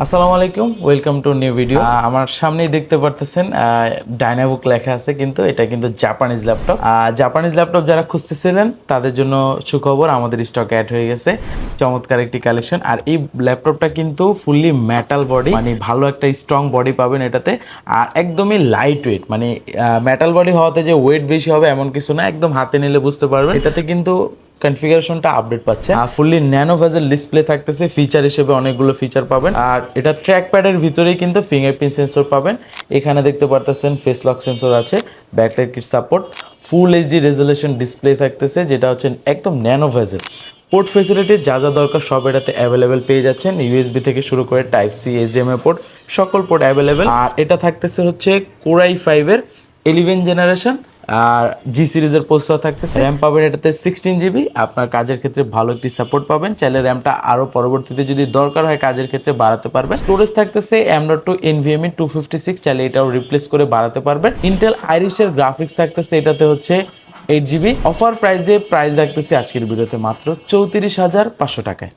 আসসালামু আলাইকুম, welcome to new video. আমার সামনেই দেখতে পারতেছেন ডাইনাবুক লেখা আছে, কিন্তু এটা কিন্তু জাপানিজ ল্যাপটপ। জাপানিজ ল্যাপটপ যারা খুঁজতেছিলেন তাদের জন্য সুখবর, আমাদের স্টক অ্যাড হয়ে গেছে। চমৎকার একটি কালেকশন। আর এই ল্যাপটপটা কিন্তু ফুললি মেটাল বডি, মানে ভালো একটা স্ট্রং বডি পাবেন এটাতে। আর একদমই লাইট ওয়েট, মানে মেটাল বডি হওয়াতে যে ওয়েট বেশি হবে এমন কিছু না, একদম হাতে নিলে বুঝতে পারবেন। এটাতে কিন্তু কনফিগারেশনটা আপডেট পাচ্ছে। ফুললি ন্যানো ভেজেল ডিসপ্লে থাকতেছে, ফিচার হিসেবে অনেকগুলো ফিচার পাবেন। আর এটা ট্র্যাক প্যাডের ভিতরেই কিন্তু ফিঙ্গারপ্রিন্ট সেন্সর পাবেন। এখানে দেখতে পারতেছেন ফেস লক সেন্সর আছে, backlight kit support, full HD resolution display থাকতেছে, যেটা হচ্ছে একদম ন্যানো ভেজেল। পোর্ট ফেসিলিটি যা যা দরকার সব এটাতে অ্যাভেলেবেল পেয়ে যাচ্ছেন। ইউএসবি থেকে শুরু করে টাইপ সি, এইচডিএমআই পোর্ট, সকল পোর্ট অ্যাভেলেবেল। আর এটা থাকতেছে হচ্ছে কোরাই 5-এর 11 জেনারেশন। আর জি সিরিজের প্রসেসর থাকতেছে। র্যাম পাবেন এটাতে 16 জিবি। আপনার কাজের ক্ষেত্রে ভালো একটি সাপোর্ট পাবেন। চাইলে র্যামটা আরও পরবর্তীতে যদি দরকার হয় কাজের ক্ষেত্রে বাড়াতে পারবেন। স্টোরেজ থাকতেছে M.2 NVMe 256, চাইলে এটাও রিপ্লেস করে বাড়াতে পারবেন। ইন্টেল আইরিশের গ্রাফিক্স থাকতেছে এটাতে হচ্ছে 8 জিবি। অফার প্রাইস রাখতেছি আজকের ভিডিওতে মাত্র 34,500 টাকায়।